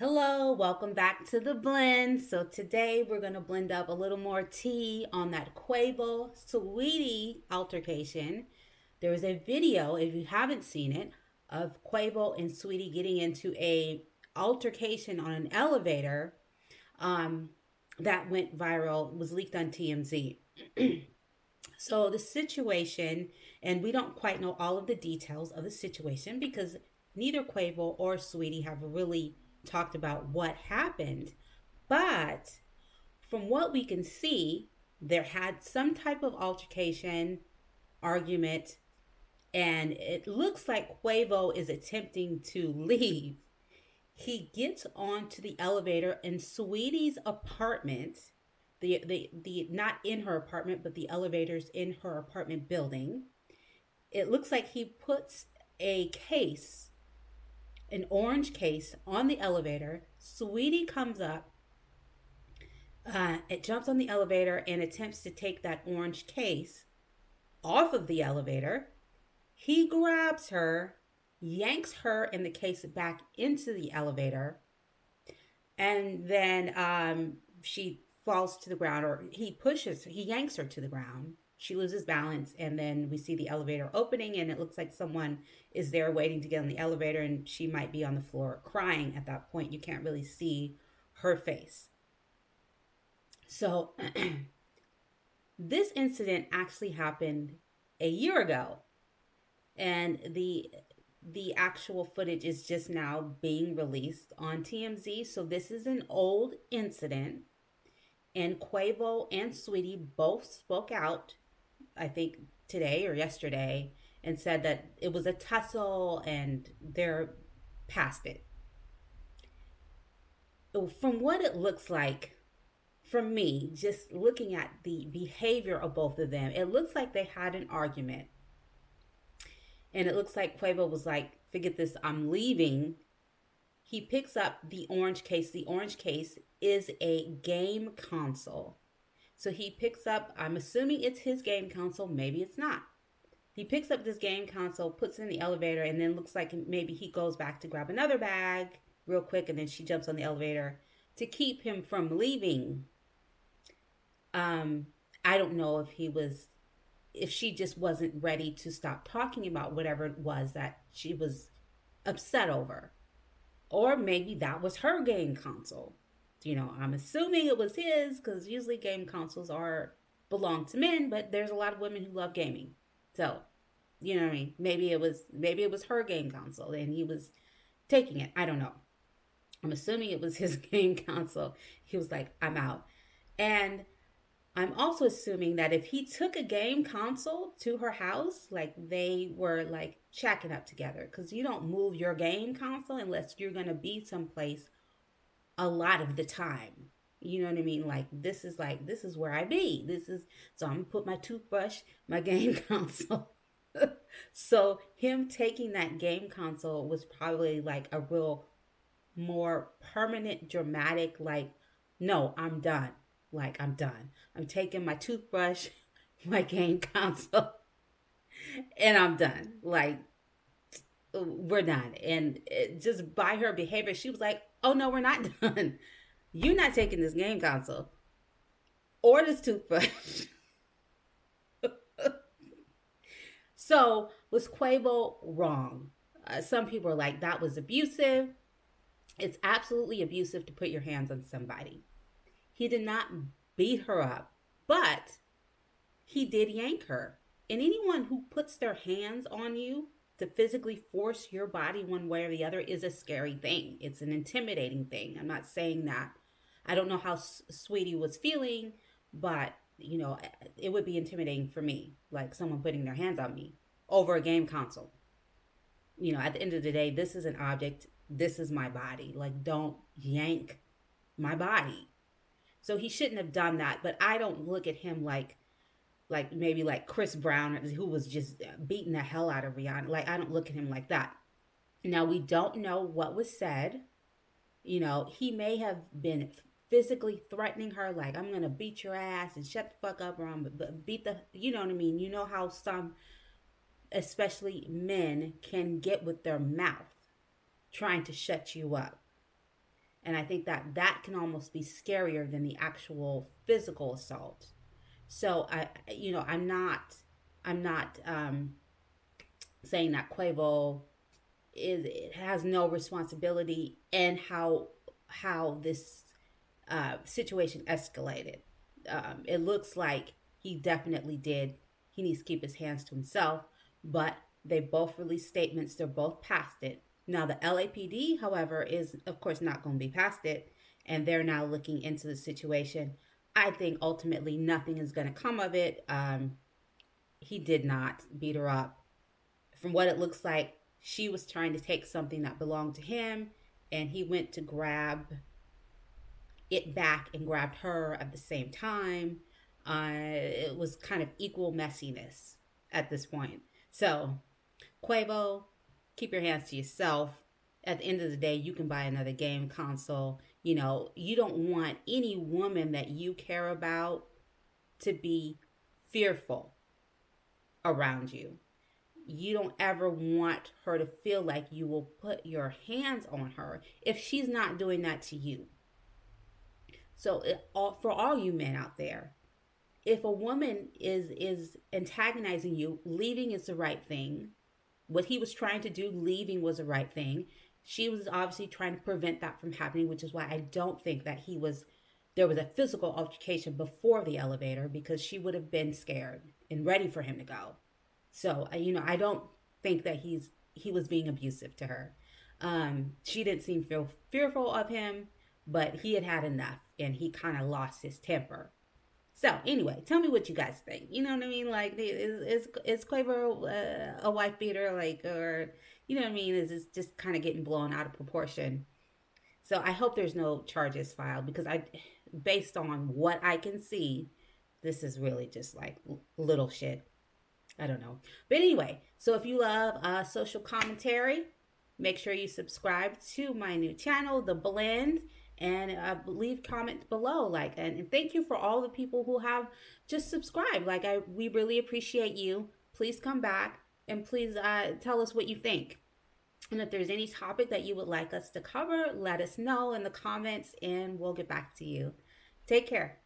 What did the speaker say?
Hello, welcome back to the blend. So today we're going to blend up a little more tea on that Quavo Saweetie altercation. There is a video, if you haven't seen it, of Quavo and Saweetie getting into a altercation on an elevator um, that went viral, was leaked on TMZ. So the situation, and we don't quite know all of the details of the situation because neither Quavo or Saweetie have really talked about what happened. But from what we can see, there had some type of altercation, argument, and it looks like Quavo is attempting to leave. He gets onto the elevator in Saweetie's apartment, the not in her apartment, but the elevators in her apartment building. It looks like he puts a case, an orange case, on the elevator. Saweetie comes up, it jumps on the elevator and attempts to take that orange case off of the elevator. He grabs her, yanks her and the case back into the elevator, and then she falls to the ground, or he yanks her to the ground. She loses balance, and then we see the elevator opening, and it looks like someone is there waiting to get on the elevator, and she might be on the floor crying at that point. You can't really see her face. So this incident actually happened a year ago, and the actual footage is just now being released on TMZ. So this is an old incident, and Quavo and Saweetie both spoke out, I think today or yesterday, and said that it was a tussle and they're past it. From what it looks like, from me, just looking at the behavior of both of them, it looks like they had an argument. And it looks like Quavo was like, forget this, I'm leaving. He picks up the orange case. The orange case is a game console. So he picks up, I'm assuming it's his game console, maybe it's not. He picks up this game console, puts it in the elevator, and then looks like maybe he goes back to grab another bag real quick, and then she jumps on the elevator to keep him from leaving. I don't know if she just wasn't ready to stop talking about whatever it was that she was upset over. Or maybe that was her game console. I'm assuming it was his, because usually game consoles belong to men, but there's a lot of women who love gaming. So, you know what I mean? Maybe it was her game console and he was taking it. I don't know. I'm assuming it was his game console. He was like, I'm out. And I'm also assuming that if he took a game console to her house, like they were like shacking up together, because you don't move your game console unless you're going to be someplace a lot of the time. You know what I mean? This is where I be. So I'm going to put my toothbrush, my game console. So him taking that game console was probably like a real more permanent, dramatic, no, I'm done. I'm done. I'm taking my toothbrush, my game console, and I'm done. We're done. And just by her behavior, she was like, oh no, we're not done. You're not taking this game console or this toothbrush. So was Quavo wrong? Some people are like, that was abusive. It's absolutely abusive to put your hands on somebody. He did not beat her up, but he did yank her. And anyone who puts their hands on you to physically force your body one way or the other is a scary thing. It's an intimidating thing. I'm not saying that. I don't know how Saweetie was feeling, but, it would be intimidating for me, like someone putting their hands on me over a game console. At the end of the day, this is an object. This is my body. Don't yank my body. So he shouldn't have done that, but I don't look at him like maybe like Chris Brown, who was just beating the hell out of Rihanna. I don't look at him like that. Now, we don't know what was said. He may have been physically threatening her, like, I'm going to beat your ass and shut the fuck up, or I'm beat the, you know what I mean? You know how some, especially men, can get with their mouth trying to shut you up. And I think that that can almost be scarier than the actual physical assault. So I'm not saying that Quavo is it has no responsibility in how this situation escalated. It looks like he definitely did. He needs to keep his hands to himself, but they both released statements. They're both past it. Now, the LAPD, however, is of course not going to be past it, and they're now looking into the situation. I think ultimately nothing is going to come of it. He did not beat her up. From what it looks like, she was trying to take something that belonged to him, and he went to grab it back and grabbed her at the same time. It was kind of equal messiness at this point. So, Quavo, keep your hands to yourself. At the end of the day, you can buy another game console. You don't want any woman that you care about to be fearful around you. You don't ever want her to feel like you will put your hands on her if she's not doing that to you. So, for all you men out there, if a woman is antagonizing you, leaving is the right thing. What he was trying to do, leaving, was the right thing. She was obviously trying to prevent that from happening, which is why I don't think that there was a physical altercation before the elevator, because she would have been scared and ready for him to go. So, I don't think that he was being abusive to her. She didn't seem fearful of him, but he had had enough, and he kind of lost his temper. So anyway, tell me what you guys think. You know what I mean? Like, is Quavo a wife beater? Like, or you know what I mean? Is this just kind of getting blown out of proportion? So I hope there's no charges filed, because based on what I can see, this is really just like little shit. I don't know. But anyway, so if you love social commentary, make sure you subscribe to my new channel, The Blend, and leave comments below. Like, and thank you for all the people who have just subscribed. Like, we really appreciate you. Please come back and please tell us what you think. And if there's any topic that you would like us to cover, let us know in the comments and we'll get back to you. Take care.